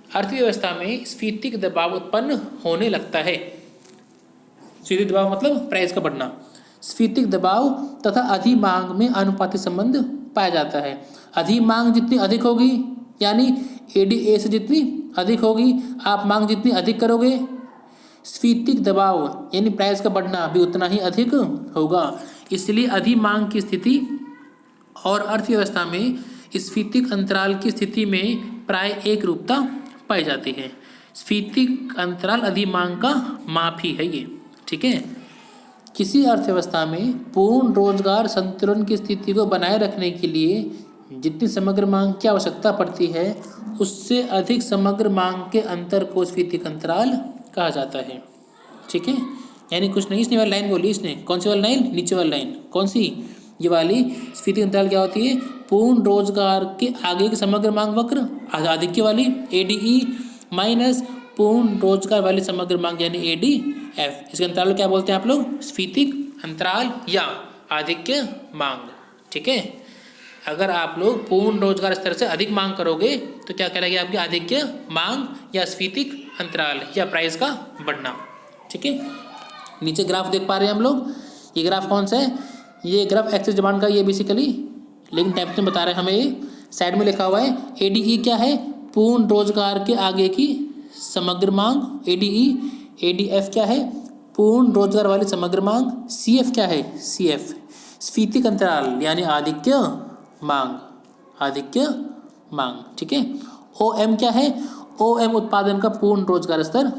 अर्थव्यवस्था में स्फीतिक दबाव उत्पन्न होने लगता है। स्फीतिक दबाव मतलब प्राइस का बढ़ना। स्फीतिक दबाव तथा अधिमांग में अनुपातिक संबंध पाया जाता है। अधिमांग जितनी अधिक होगी, यानी ADA से जितनी अधिक होगी, आप मांग जितनी अधिक करोगे, स्फीतिक दबाव यानी प्राइस का बढ़ना भी उतना ही अधिक होगा। इसलिए अधिमांग की स्थिति और अर्थव्यवस्था में स्फीतिक अंतराल की स्थिति में प्राय एक रूपता पाई जाती है। स्फीतिक अंतराल अधिमांग का माप ही है ये, ठीक है। किसी अर्थव्यवस्था में पूर्ण रोजगार संतुलन की स्थिति को बनाए रखने के लिए जितनी समग्र मांग की आवश्यकता पड़ती है, उससे अधिक समग्र मांग के अंतर को स्फीतिक अंतराल कहा जाता है, ठीक है। यानी कुछ नहीं, इसने वाली लाइन बोली, इसने कौन सी वाली लाइन, नीचे वाली लाइन, कौन सी, ये वाली। स्फीतिक अंतराल क्या होती है, पूर्ण रोजगार के आगे की समग्र मांग वक्र, आधिक्य वाली ADE माइनस पूर्ण रोजगार वाली समग्र मांग यानी ADF। इसके अंतराल क्या बोलते हैं आप लोग, स्फीतिक अंतराल या आधिक्य मांग, ठीक है। अगर आप लोग पूर्ण रोजगार स्तर से अधिक मांग करोगे तो क्या कहलाएगी आपकी आधिक्य मांग या स्फीतिक अंतराल या प्राइस का बढ़ना, ठीक है। नीचे ग्राफ देख पा रहे हैं हम लोग, ये ग्राफ कौन सा है, ये ग्राफ एक्सिस डिमांड का, ये बेसिकली लेकिन टेक्स्ट में बता रहे हैं हमें, ये साइड में लिखा हुआ है ADE क्या है, पूर्ण रोजगार के आगे की समग्र मांग ADE, ADF क्या है, पूर्ण रोजगार वाली समग्र मांग, CF क्या है, CF स्फीतिक अंतराल यानी आधिक्य मांग, आधिक्य मांग, ठीक है। OM क्या है, OM उत्पादन का पूर्ण रोजगार स्तर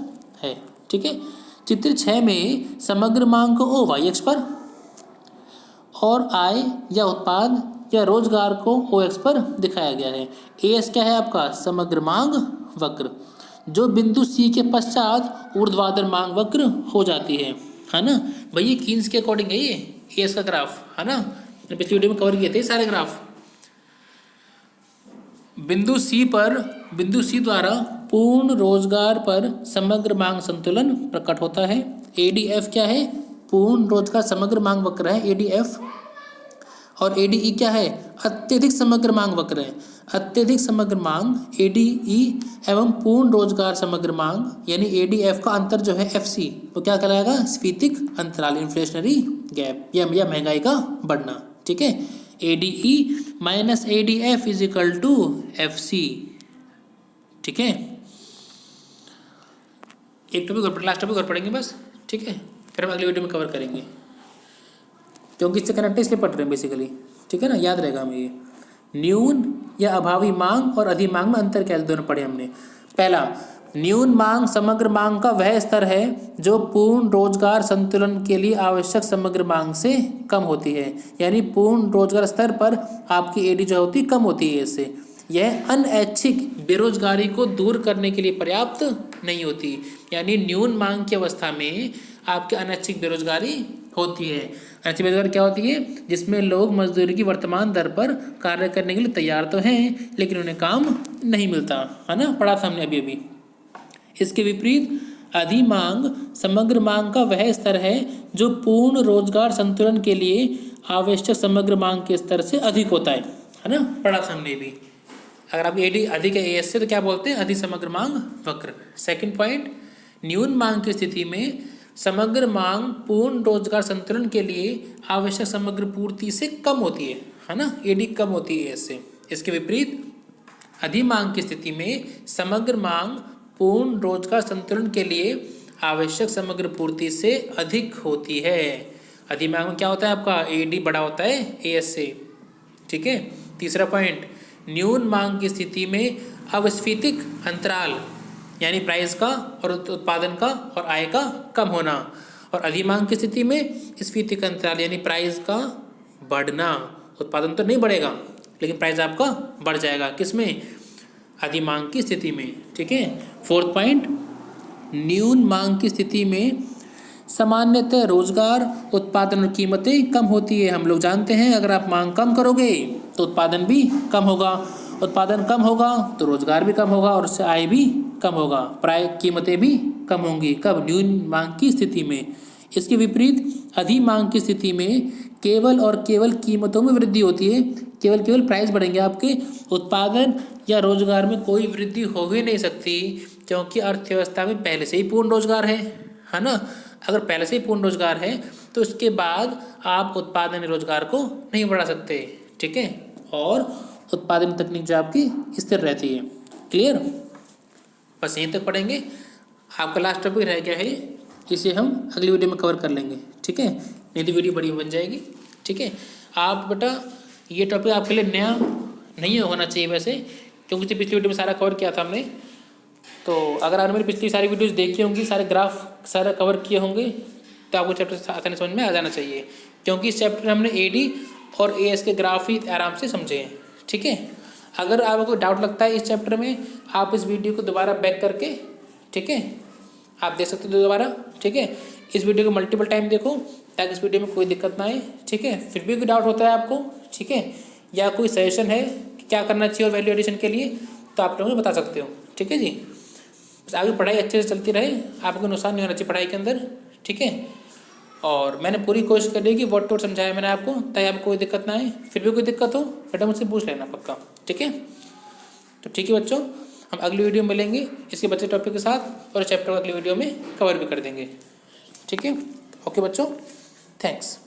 है, ठीक है। चित्र 6 में समग्र मांग को OY अक्ष पर और आय या उत्पाद या रोजगार को OX पर दिखाया गया है। AS क्या है आपका, समग्र मांग वक्र, जो बिंदु C के पश्चात ऊर्ध्वाधर मांग वक्र हो जाती है ना भाई। ये कीन्स के अकॉर्डिंग है ये AS का ग्राफ, है ना, पिछली वीडियो में कवर किए थे सारे ग्राफ। बिंदु C द्वारा पूर्ण रोजगार पर समग्र मांग संतुलन प्रकट होता है। ADF क्या है, पूर्ण रोजगार समग्र मांग वक्र है ADF, और ADE क्या है, अत्यधिक समग्र मांग वक्र है। अत्यधिक समग्र मांग ADE एवं पूर्ण रोजगार समग्र मांग यानी ADF का अंतर जो है FC वो क्या कहलाएगा, स्फीतिक अंतराल, इन्फ्लेशनरी गैप या महंगाई का बढ़ना, ठीक है। ADE minus ADF is equal to FC, ठीक है। एक टॉपिक और लास्ट टॉपिक और पढ़ेंगे बस, ठीक है, फिर हम अगली वीडियो में कवर करेंगे, क्योंकि इससे कनेक्ट इसलिए पढ़ रहे हैं बेसिकली, ठीक है ना, याद रहेगा हमें ये। न्यून या अभावी मांग और अधिमांग में अंतर क्या है, दोनों पढ़े हमने। पहला, न्यून मांग समग्र मांग का वह स्तर है जो पूर्ण रोजगार संतुलन के लिए आवश्यक समग्र मांग से कम होती है, यानी पूर्ण रोजगार स्तर पर आपकी AD जो होती कम होती है इससे। यह अनैच्छिक बेरोजगारी को दूर करने के लिए पर्याप्त नहीं होती, यानी न्यून मांग की अवस्था में आपकी अनैच्छिक बेरोजगारी होती है। अनैच्छिक बेरोजगारी क्या होती है, जिसमें लोग मजदूरी की वर्तमान दर पर कार्य करने के लिए तैयार तो हैं लेकिन उन्हें काम नहीं मिलता, है ना, पढ़ा था हमने अभी अभी। इसके विपरीत अधिमांग समग्र मांग का वह स्तर है जो पूर्ण रोजगार संतुलन के लिए आवश्यक समग्र मांग के स्तर से अधिक होता है ना, पढ़ा था हमने भी। अगर आप AD अधिक है AS से तो क्या बोलते हैं, अधिक समग्र मांग वक्र। सेकंड पॉइंट, न्यून मांग की स्थिति में समग्र मांग पूर्ण रोजगार संतुलन के लिए आवश्यक समग्र पूर्ति से कम होती है ना, AD कम होती है AS से। इसके विपरीत अधिमांग की स्थिति में समग्र मांग पूर्ण रोजगार संतुलन के लिए आवश्यक समग्र पूर्ति से अधिक होती है। अधिमांग में क्या होता है आपका, AD बड़ा होता है AS से, ठीक है। तीसरा पॉइंट, न्यून मांग की स्थिति में अवस्फीतिक अंतराल यानी प्राइस का और उत्पादन का और आय का कम होना, और अधिमांग की स्थिति में स्फीतिक अंतराल यानी प्राइस का बढ़ना। उत्पादन तो नहीं बढ़ेगा लेकिन प्राइस आपका बढ़ जाएगा, किसमें, अधिमांग की स्थिति में, ठीक है। फोर्थ पॉइंट, न्यून मांग की स्थिति में सामान्यतः रोजगार उत्पादन और कीमतें कम होती है। हम लोग जानते हैं अगर आप मांग कम करोगे तो उत्पादन भी कम होगा, उत्पादन कम होगा तो रोजगार भी कम होगा और उससे आय भी कम होगा, प्राय कीमतें भी कम होंगी। कब, न्यून मांग की स्थिति में। इसके विपरीत अधिमांग की स्थिति में केवल और केवल कीमतों में वृद्धि होती है, केवल प्राइस बढ़ेंगे आपके, उत्पादन या रोजगार में कोई वृद्धि हो ही नहीं सकती, क्योंकि अर्थव्यवस्था में पहले से ही पूर्ण रोजगार है ना। अगर पहले से ही पूर्ण रोजगार है तो उसके बाद आप उत्पादन रोजगार को नहीं बढ़ा सकते, ठीक है, और उत्पादन तकनीक जो आपकी स्थिर रहती है। क्लियर, बस यहीं तक पढ़ेंगे। आपका लास्ट टॉपिक रह गया है, इसे हम अगली वीडियो में कवर कर लेंगे, ठीक है, नहीं तो वीडियो बड़ी बन जाएगी, ठीक है। आप बेटा ये टॉपिक आपके लिए नया नहीं होना चाहिए वैसे, क्योंकि पिछली वीडियो में सारा कवर किया था हमने। तो अगर आपने मेरी पिछली सारी वीडियोस देखी होंगी, सारे ग्राफ सारा कवर किए होंगे, तो आपको चैप्टर आसानी समझ में आ जाना चाहिए, क्योंकि इस चैप्टर में हमने AD और AS के ग्राफ ही आराम से समझे हैं, ठीक है। अगर आपको डाउट लगता है इस चैप्टर में, आप इस वीडियो को दोबारा बैक करके, ठीक है, आप देख सकते हो दोबारा, ठीक है। इस वीडियो को मल्टीपल टाइम देखो ताकि इस वीडियो में कोई दिक्कत ना आए, ठीक है। फिर भी कोई डाउट होता है आपको, ठीक है, या कोई सजेशन है कि क्या करना चाहिए और वैल्यू एडिशन के लिए, तो आप लोग बता सकते हो, ठीक है जी। बस आगे पढ़ाई अच्छे से चलती रहे, आपको नुकसान नहीं होना चाहिए पढ़ाई के अंदर, ठीक है। और मैंने पूरी कोशिश करी कि वर्ड टू वर्ड समझाया मैंने आपको, ताकि आपको कोई दिक्कत ना आए। फिर भी कोई दिक्कत हो बेटा मुझसे पूछ लेना पक्का, ठीक है। तो ठीक है बच्चों, हम अगली वीडियो में मिलेंगे इसके बच्चे टॉपिक के साथ, और चैप्टर को अगली वीडियो में कवर भी कर देंगे, ठीक है। ओके बच्चों, थैंक्स।